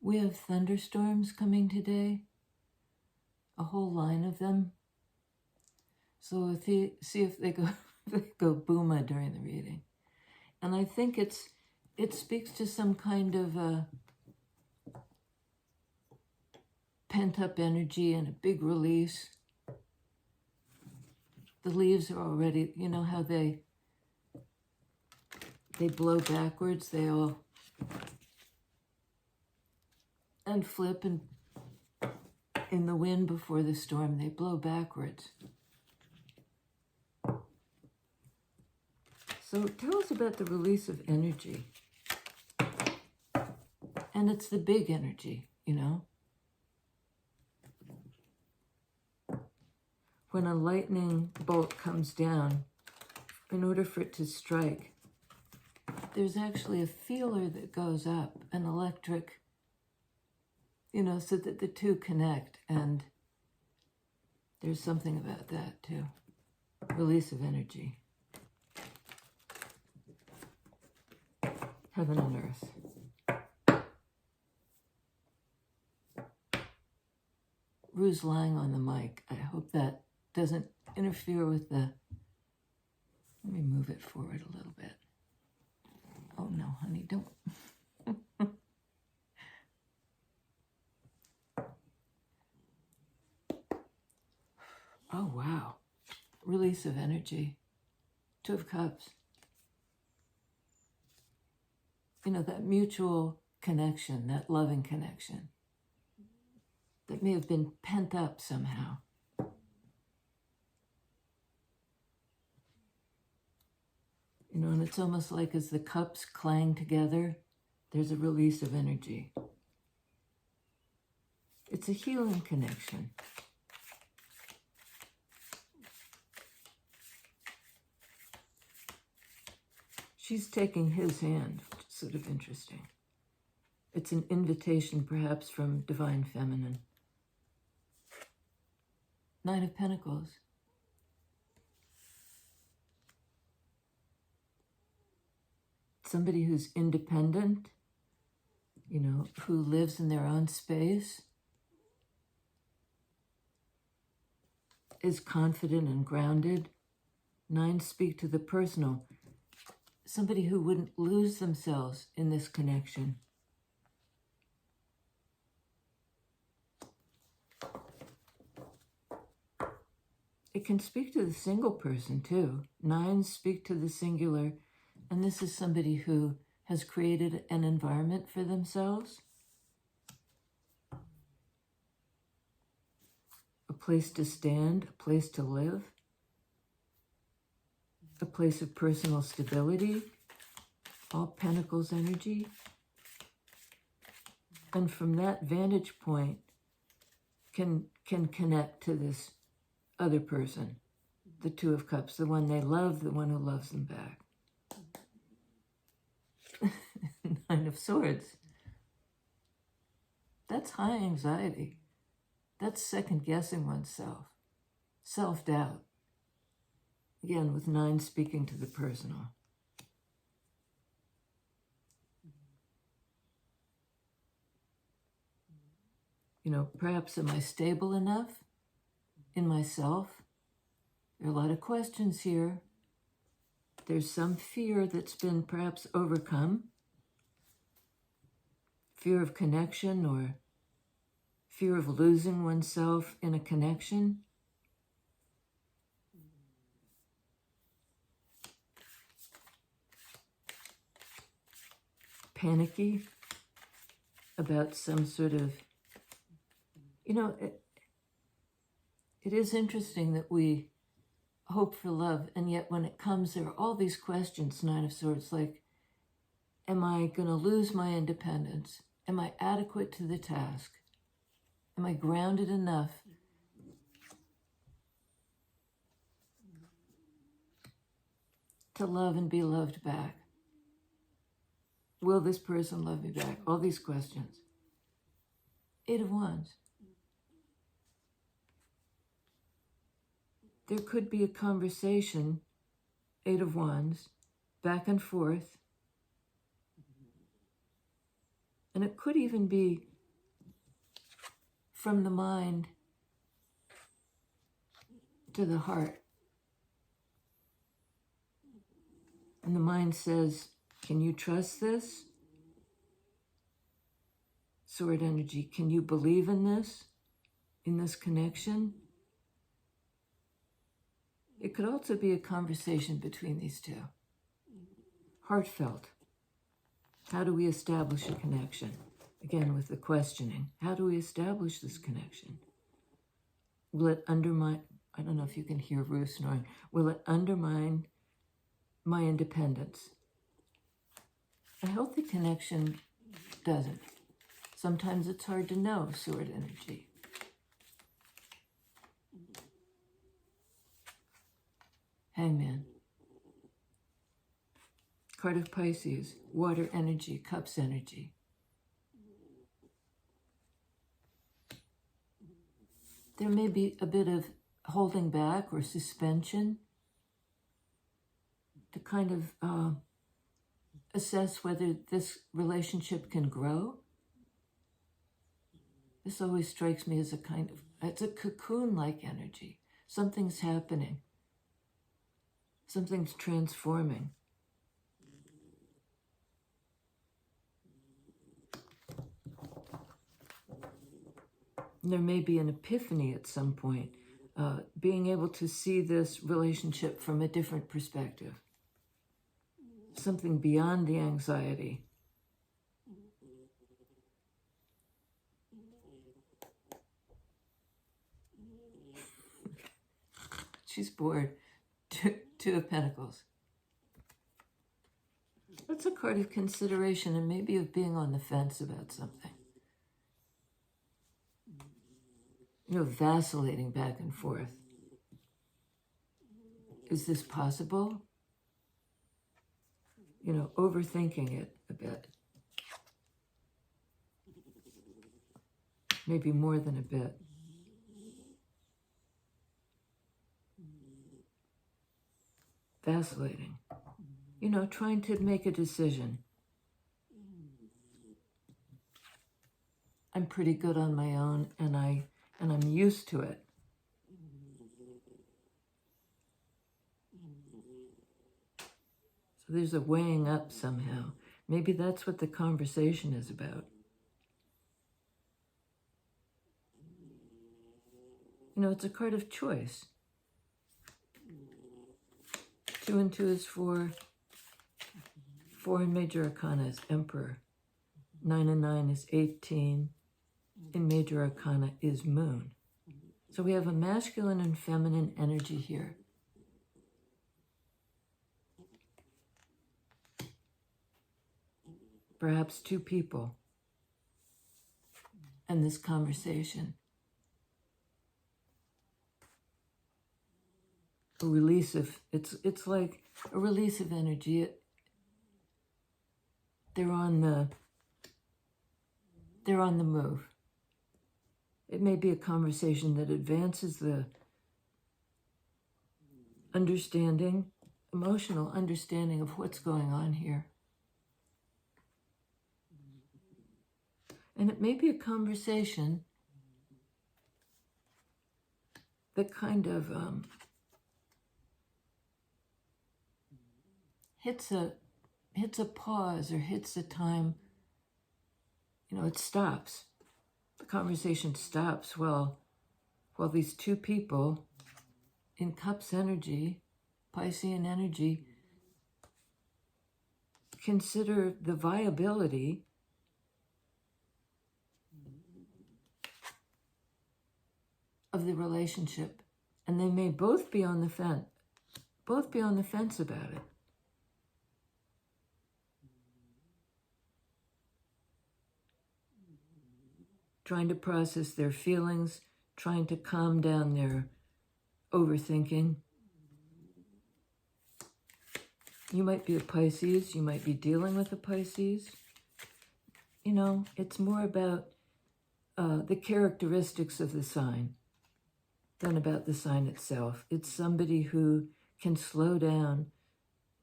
We have thunderstorms coming today, a whole line of them. So see if they go they go booma during the reading. And I think it speaks to some kind of pent-up energy and a big release. The leaves are already, you know how they blow backwards, they all and flip, and in the wind before the storm, they blow backwards. So tell us about the release of energy. And it's the big energy, you know. When a lightning bolt comes down, in order for it to strike, there's actually a feeler that goes up, an electric, you know, so that the two connect. And there's something about that too. Release of energy. Heaven and earth. Rue's lying on the mic. I hope that doesn't interfere with the... Let me move it forward a little bit. Oh no, honey, don't. Oh, wow. Release of energy. Two of Cups. You know, that mutual connection, that loving connection that may have been pent up somehow. You know, and it's almost like as the cups clang together, there's a release of energy. It's a healing connection. She's taking his hand, which is sort of interesting. It's an invitation, perhaps, from Divine Feminine. Nine of Pentacles. Somebody who's independent, you know, who lives in their own space, is confident and grounded. Nines speak to the personal. Somebody who wouldn't lose themselves in this connection. It can speak to the single person too. Nines speak to the singular, and this is somebody who has created an environment for themselves, a place to stand, a place to live, a place of personal stability, all Pentacles energy. And from that vantage point, can connect to this other person, the Two of Cups, the one they love, the one who loves them back. Nine of Swords. That's high anxiety. That's second-guessing oneself. Self-doubt. Again, with nine speaking to the personal. You know, perhaps am I stable enough in myself? There are a lot of questions here. There's some fear that's been perhaps overcome. Fear of connection or fear of losing oneself in a connection. Panicky about some sort of, you know, it is interesting that we hope for love, and yet when it comes, there are all these questions, Nine of Swords, like, am I going to lose my independence? Am I adequate to the task? Am I grounded enough to love and be loved back? Will this person love me back? All these questions. Eight of Wands. There could be a conversation, Eight of Wands, back and forth. And it could even be from the mind to the heart. And the mind says, can you trust this? Sword energy, can you believe in this connection? It could also be a conversation between these two. Heartfelt. How do we establish a connection? Again, with the questioning. How do we establish this connection? Will it undermine, I don't know if you can hear Ruth snoring, will it undermine my independence? A healthy connection doesn't. Sometimes it's hard to know, sword energy. Hangman. Card of Pisces, water energy, cups energy. There may be a bit of holding back or suspension to kind of assess whether this relationship can grow. This always strikes me as it's a cocoon-like energy. Something's happening. Something's transforming. There may be an epiphany at some point, being able to see this relationship from a different perspective. Something beyond the anxiety. She's bored. Two of Pentacles. That's a card of consideration and maybe of being on the fence about something. You know, vacillating back and forth. Is this possible? You know, overthinking it a bit. Maybe more than a bit. Vacillating. You know, trying to make a decision. I'm pretty good on my own, and I'm used to it. So there's a weighing up somehow. Maybe that's what the conversation is about. You know, it's a card of choice. 2 and 2 is 4. 4 in Major Arcana is Emperor. 9 and 9 is 18. In Major Arcana is Moon. So we have a masculine and feminine energy here. Perhaps two people. And this conversation. A release of, it's like a release of energy. They're on the move. It may be a conversation that advances the understanding, emotional understanding of what's going on here. And it may be a conversation that kind of hits a pause or hits a time, you know, it stops. The conversation stops while these two people in Cups energy, Piscean energy, consider the viability of the relationship, and they may both be on the fence about it. Trying to process their feelings, trying to calm down their overthinking. You might be a Pisces, you might be dealing with a Pisces. You know, it's more about the characteristics of the sign than about the sign itself. It's somebody who can slow down,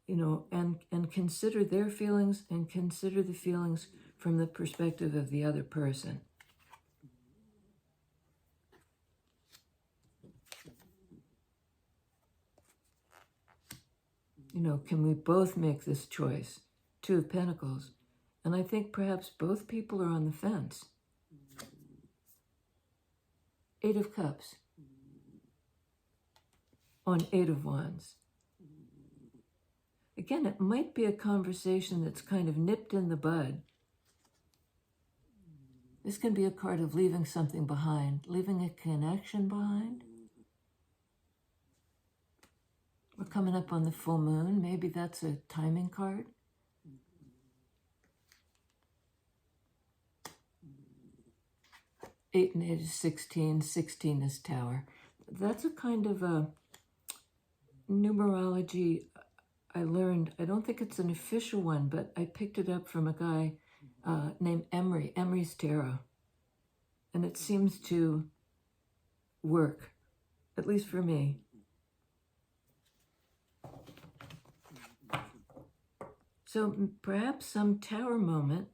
you know, and consider their feelings and consider the feelings from the perspective of the other person. You know, can we both make this choice? Two of Pentacles. And I think perhaps both people are on the fence. Eight of Cups. On Eight of Wands. Again, it might be a conversation that's kind of nipped in the bud. This can be a card of leaving something behind, leaving a connection behind. We're coming up on the full moon. Maybe that's a timing card. Eight and eight is 16. 16 is Tower. That's a kind of a numerology I learned. I don't think it's an official one, but I picked it up from a guy named Emery, Emery's Tarot. And it seems to work, at least for me. So perhaps some Tower moment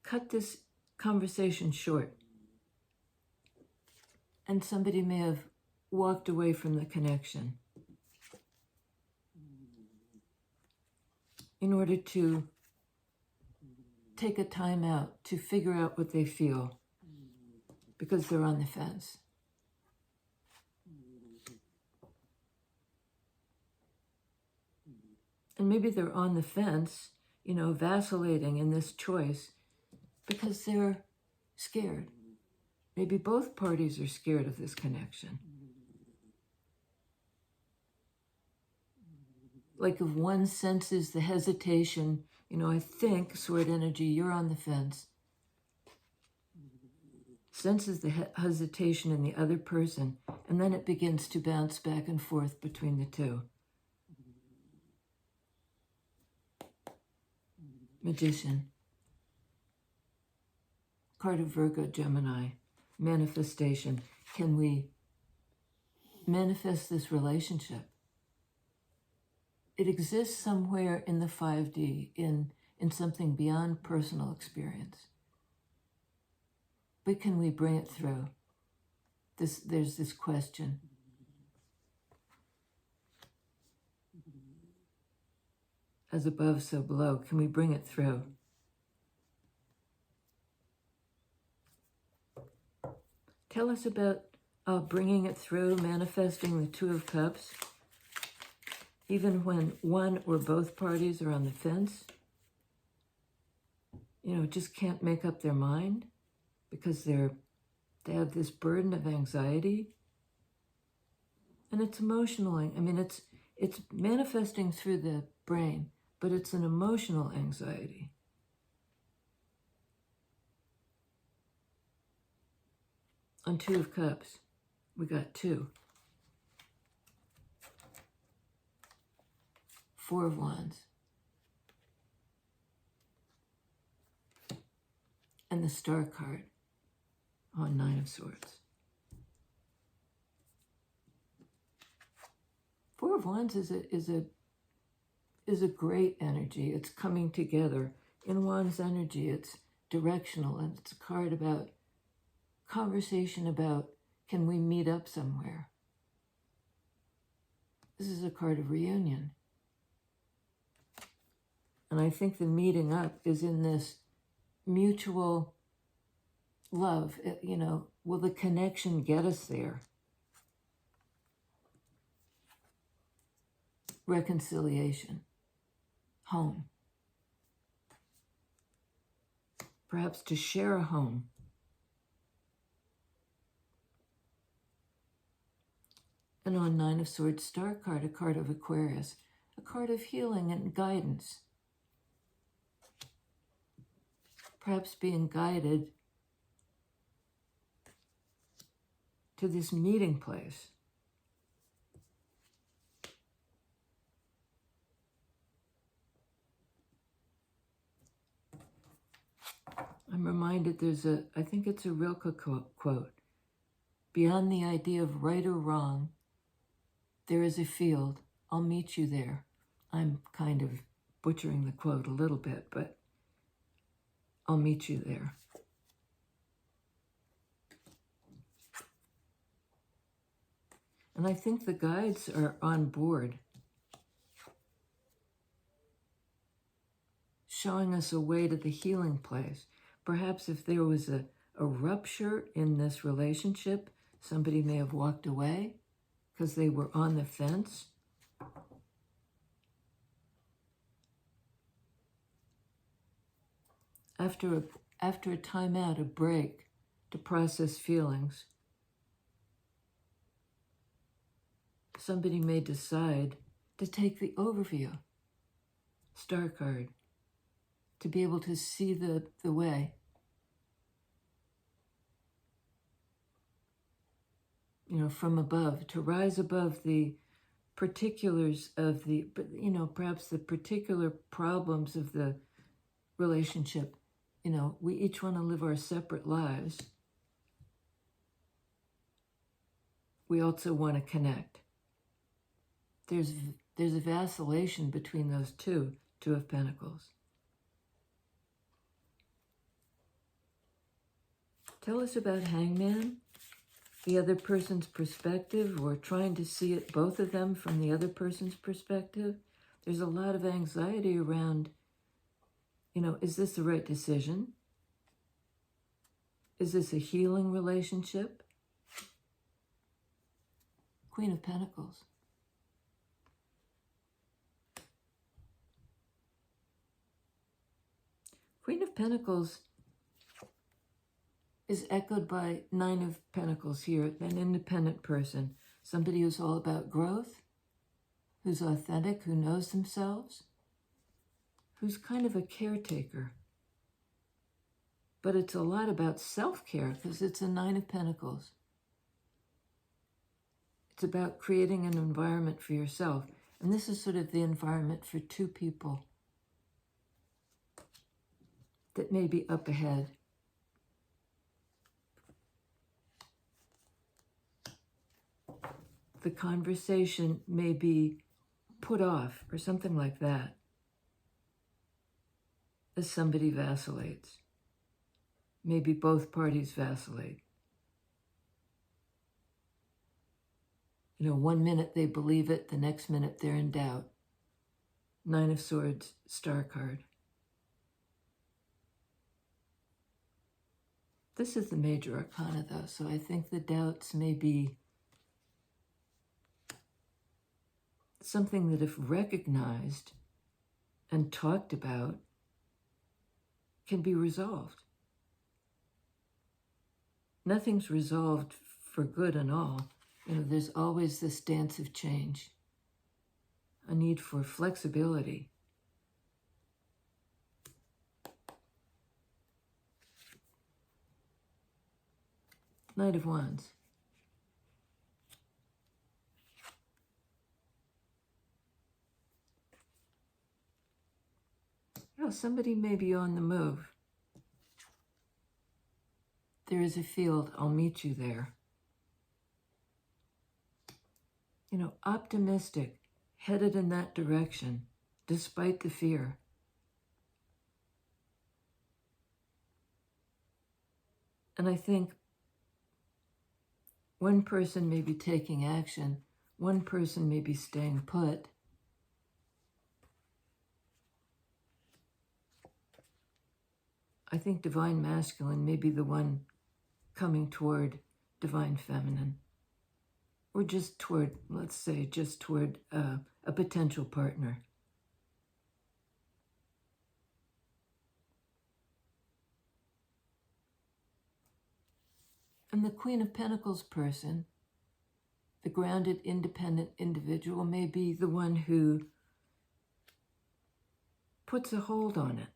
cut this conversation short. And somebody may have walked away from the connection in order to take a time out to figure out what they feel because they're on the fence. And maybe they're on the fence, you know, vacillating in this choice because they're scared. Maybe both parties are scared of this connection. Like if one senses the hesitation, you know, I think, Sword energy, you're on the fence. Senses the hesitation in the other person, and then it begins to bounce back and forth between the two. Magician. Card of Virgo, Gemini. Manifestation. Can we manifest this relationship? It exists somewhere in the 5D, in something beyond personal experience. But can we bring it through? There's this question. As above, so below. Can we bring it through? Tell us about bringing it through, manifesting the Two of Cups, even when one or both parties are on the fence. You know, just can't make up their mind because they have this burden of anxiety. And it's emotional. I mean, it's manifesting through the brain, but it's an emotional anxiety. On Two of Cups, we got two. Four of Wands. And the Star card on Nine of Swords. Four of Wands is a great energy. It's coming together. In Wands energy, it's directional, and it's a card about conversation about, can we meet up somewhere? This is a card of reunion. And I think the meeting up is in this mutual love. You know, will the connection get us there? Reconciliation. Home. Perhaps to share a home. And on Nine of Swords, Star card, a card of Aquarius, a card of healing and guidance. Perhaps being guided to this meeting place. I'm reminded I think it's a Rilke quote. Beyond the idea of right or wrong, there is a field. I'll meet you there. I'm kind of butchering the quote a little bit, but I'll meet you there. And I think the guides are on board. showing us a way to the healing place. Perhaps if there was a rupture in this relationship, somebody may have walked away because they were on the fence. After a time out, a break to process feelings, somebody may decide to take the overview, star card, to be able to see the way. From above, to rise above the particulars of the, perhaps the particular problems of the relationship. We each want to live our separate lives. We also want to connect. There's a vacillation between those two of Pentacles. Tell us about Hangman, the other person's perspective, or trying to see it, both of them, from the other person's perspective. There's a lot of anxiety around, is this the right decision? Is this a healing relationship? Queen of Pentacles. Queen of Pentacles is echoed by Nine of Pentacles here, an independent person, somebody who's all about growth, who's authentic, who knows themselves, who's kind of a caretaker. But it's a lot about self-care because it's a Nine of Pentacles. It's about creating an environment for yourself. And this is sort of the environment for two people that may be up ahead. The conversation may be put off or something like that as somebody vacillates. Maybe both parties vacillate. 1 minute they believe it, the next minute they're in doubt. Nine of Swords, star card. This is the major arcana, though, so I think the doubts may be something that, if recognized and talked about, can be resolved. Nothing's resolved for good and all. There's always this dance of change, a need for flexibility. Knight of Wands. Somebody may be on the move. There is a field, I'll meet you there. Optimistic, headed in that direction, despite the fear. And I think one person may be taking action, one person may be staying put. I think divine masculine may be the one coming toward divine feminine, or just toward, let's say, just toward a potential partner. And the Queen of Pentacles person, the grounded, independent individual, may be the one who puts a hold on it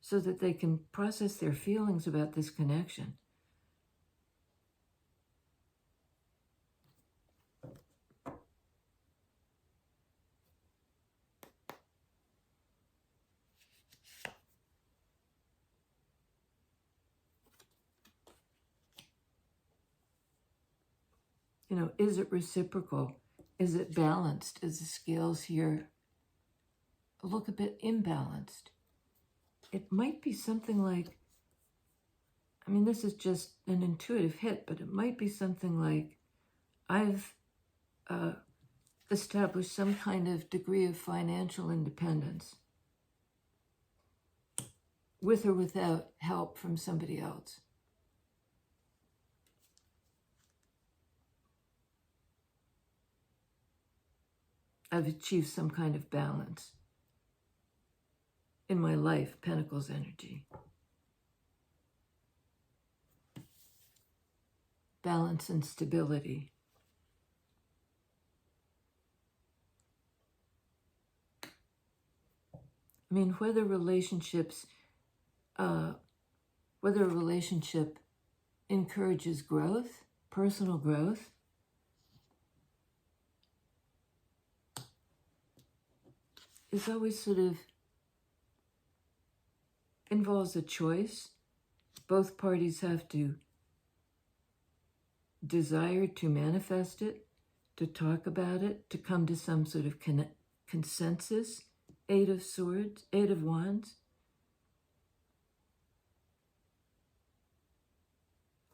so that they can process their feelings about this connection. Is it reciprocal? Is it balanced? Is the scales here look a bit imbalanced? It might be something like, this is just an intuitive hit, but it might be something like, I've establish some kind of degree of financial independence, with or without help from somebody else. I've achieved some kind of balance in my life, Pentacles energy. Balance and stability. I mean, whether a relationship encourages growth, personal growth, is always sort of involves a choice. Both parties have to desire to manifest it, to talk about it, to come to some sort of consensus. Eight of Swords, Eight of Wands.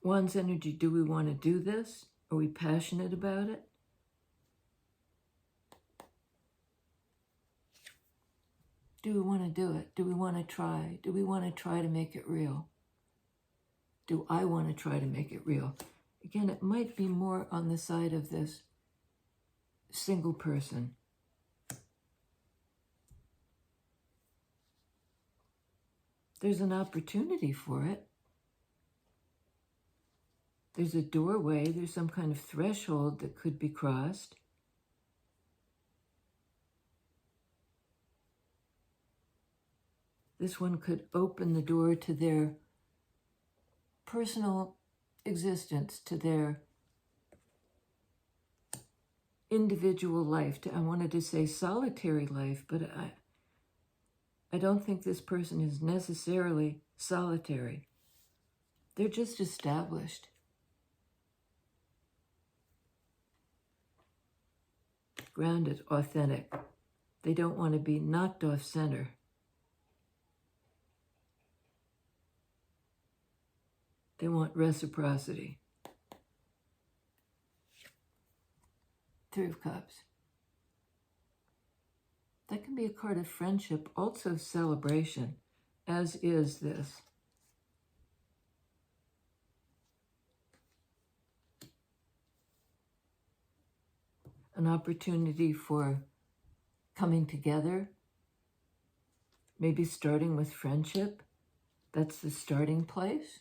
Wands energy, do we want to do this? Are we passionate about it? Do we want to do it? Do we want to try? Do we want to try to make it real? Do I want to try to make it real? Again, it might be more on the side of this single person. There's an opportunity for it. There's a doorway, there's some kind of threshold that could be crossed. This one could open the door to their personal existence, to their individual life. I wanted to say solitary life, but I don't think this person is necessarily solitary. They're just established. Grounded, authentic. They don't want to be knocked off center. They want reciprocity. Three of Cups. That can be a card of friendship, also celebration, as is this. An opportunity for coming together, maybe starting with friendship. That's the starting place.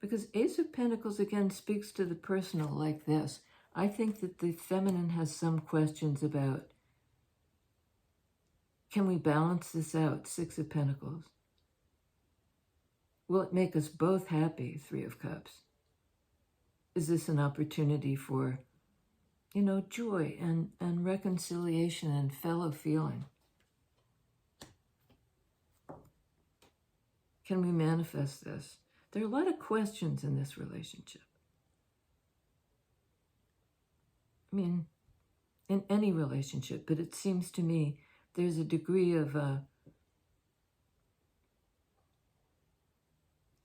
Because Ace of Pentacles, again, speaks to the personal like this. I think that the feminine has some questions about, can we balance this out? Six of Pentacles. Will it make us both happy? Three of Cups. Is this an opportunity for, joy and reconciliation and fellow feeling? Can we manifest this? There are a lot of questions in this relationship. I mean, in any relationship, but it seems to me there's a degree of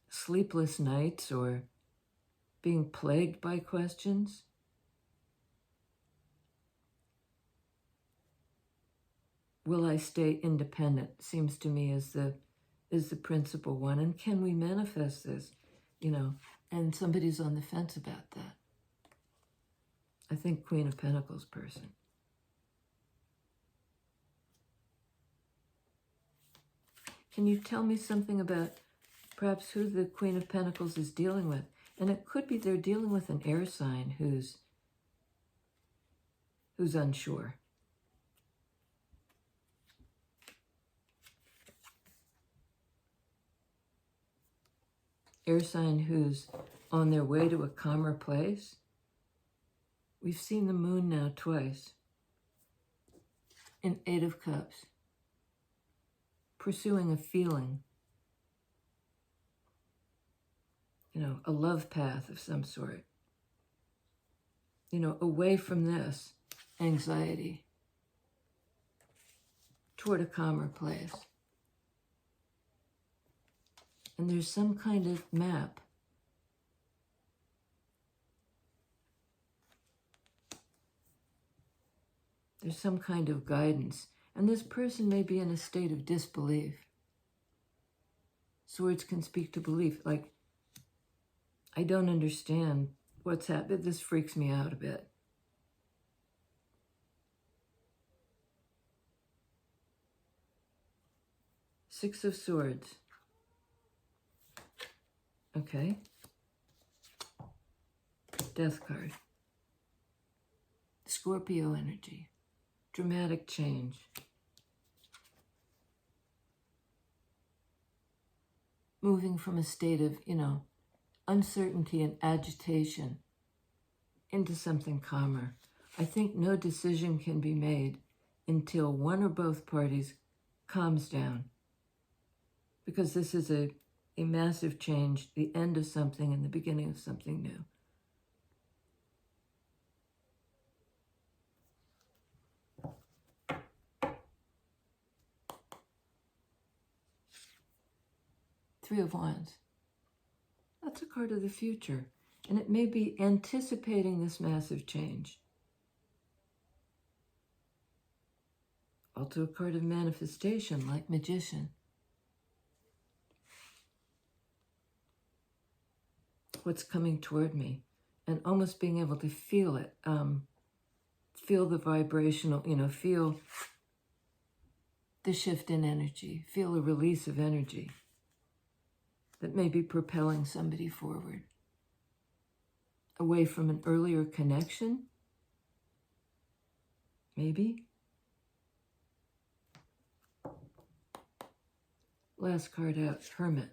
sleepless nights or being plagued by questions. Will I stay independent? Seems to me is the principal one. And can we manifest this? And somebody's on the fence about that. I think Queen of Pentacles person. Can you tell me something about perhaps who the Queen of Pentacles is dealing with? And it could be they're dealing with an air sign who's unsure. Air sign who's on their way to a calmer place. We've seen the moon now twice. In Eight of Cups. Pursuing a feeling. A love path of some sort. Away from this anxiety. Toward a calmer place. And there's some kind of map. There's some kind of guidance. And this person may be in a state of disbelief. Swords can speak to belief. Like, I don't understand what's happened. This freaks me out a bit. Six of Swords. Okay. Death card. Scorpio energy. Dramatic change. Moving from a state of, uncertainty and agitation into something calmer. I think no decision can be made until one or both parties calms down. Because this is a massive change, the end of something and the beginning of something new. Three of Wands. That's a card of the future. And it may be anticipating this massive change. Also a card of manifestation, like Magician. What's coming toward me. And almost being able to feel it. Feel the vibrational, feel the shift in energy. Feel a release of energy that may be propelling somebody forward. Away from an earlier connection, maybe. Last card out, Hermit.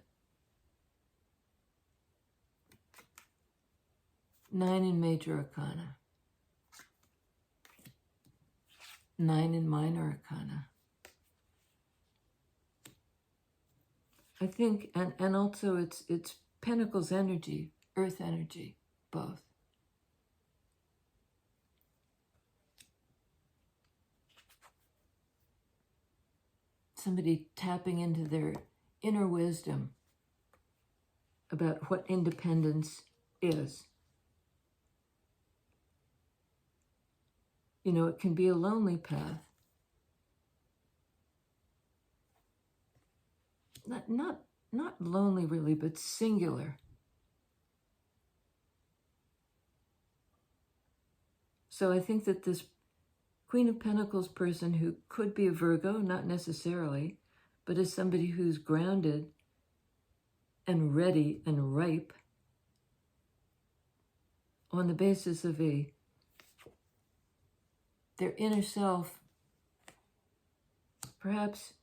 9 in Major Arcana. 9 in Minor Arcana. I think, and also it's Pentacles energy, Earth energy, both. Somebody tapping into their inner wisdom about what independence is. It can be a lonely path. Not lonely really, but singular. So I think that this Queen of Pentacles person, who could be a Virgo, not necessarily, but is somebody who's grounded and ready and ripe on the basis of their inner self, perhaps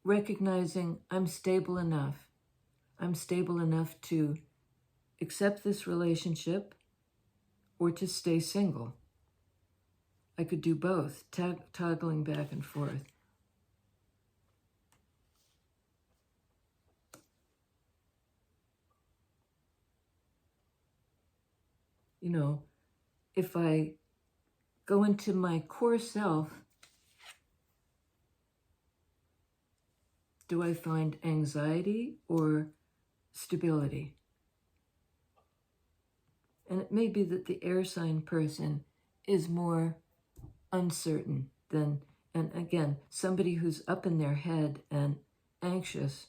recognizing I'm stable enough. I'm stable enough to accept this relationship or to stay single. I could do both, toggling back and forth. If I go into my core self, do I find anxiety or stability? And it may be that the air sign person is more uncertain than, and again, somebody who's up in their head and anxious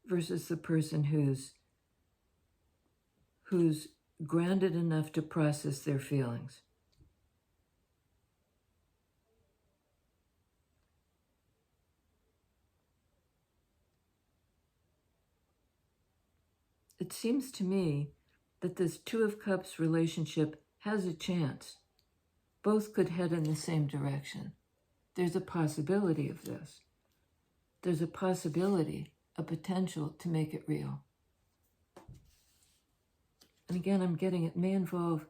versus the person who's grounded enough to process their feelings. It seems to me that this Two of Cups relationship has a chance. Both could head in the same direction. There's a possibility of this. There's a possibility, a potential to make it real. And again, I'm getting it may involve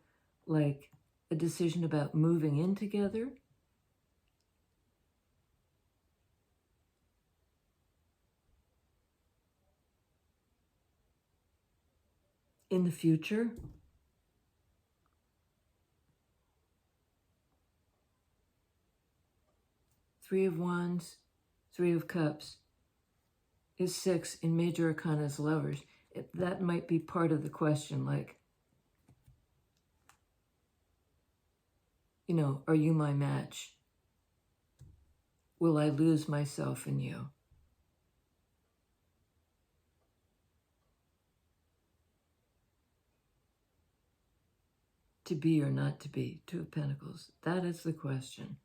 like a decision about moving in together. In the future. Three of Wands, Three of Cups. is 6 in Major Arcana's Lovers. That might be part of the question, like, you know, are you my match? Will I lose myself in you? To be or not to be, 2 of Pentacles. That is the question.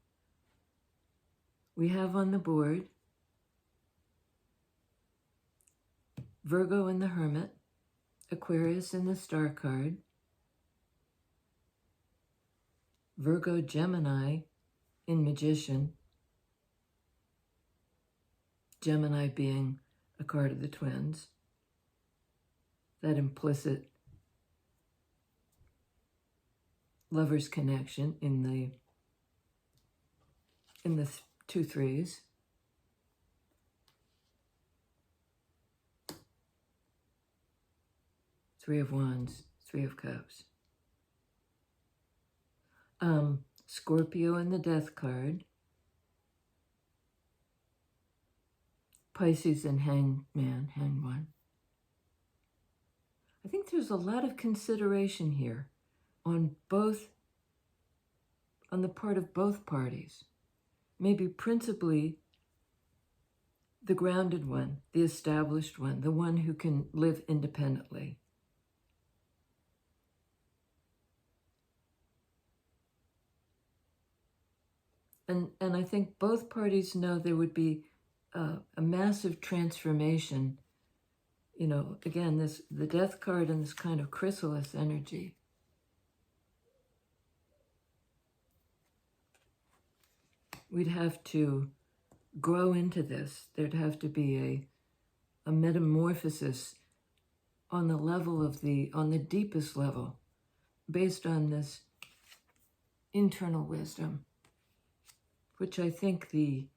We have on the board Virgo in the Hermit, Aquarius in the Star card, Virgo Gemini in Magician, Gemini being a card of the twins, that implicit lover's connection in the 2 threes. Three of Wands, 3 of Cups. Scorpio in the Death card. Pisces and Hangman, Hang One. I think there's a lot of consideration here on the part of both parties. Maybe principally the grounded one, the established one, the one who can live independently. And I think both parties know there would be a massive transformation. You know, again, the Death card and this kind of chrysalis energy. We'd have to grow into this. There'd have to be a metamorphosis on the level of on the deepest level, based on this internal wisdom, which I think the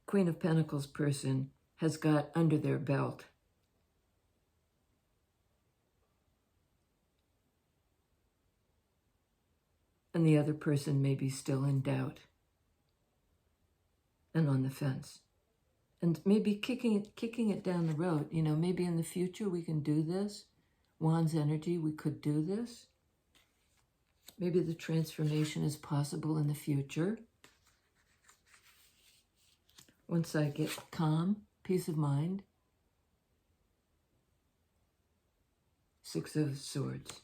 Queen of Pentacles person has got under their belt. And the other person may be still in doubt and on the fence. And maybe kicking it down the road. You know, maybe in the future we can do this. Wands energy, we could do this. Maybe the transformation is possible in the future. Once I get calm, peace of mind. 6 of Swords.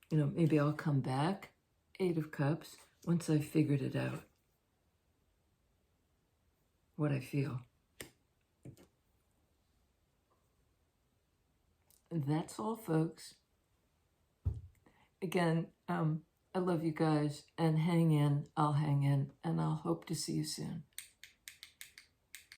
You know, maybe I'll come back. 8 of Cups, once I've figured it out. What I feel. And that's all, folks. Again, I love you guys, and hang in. I'll hang in, and I'll hope to see you soon.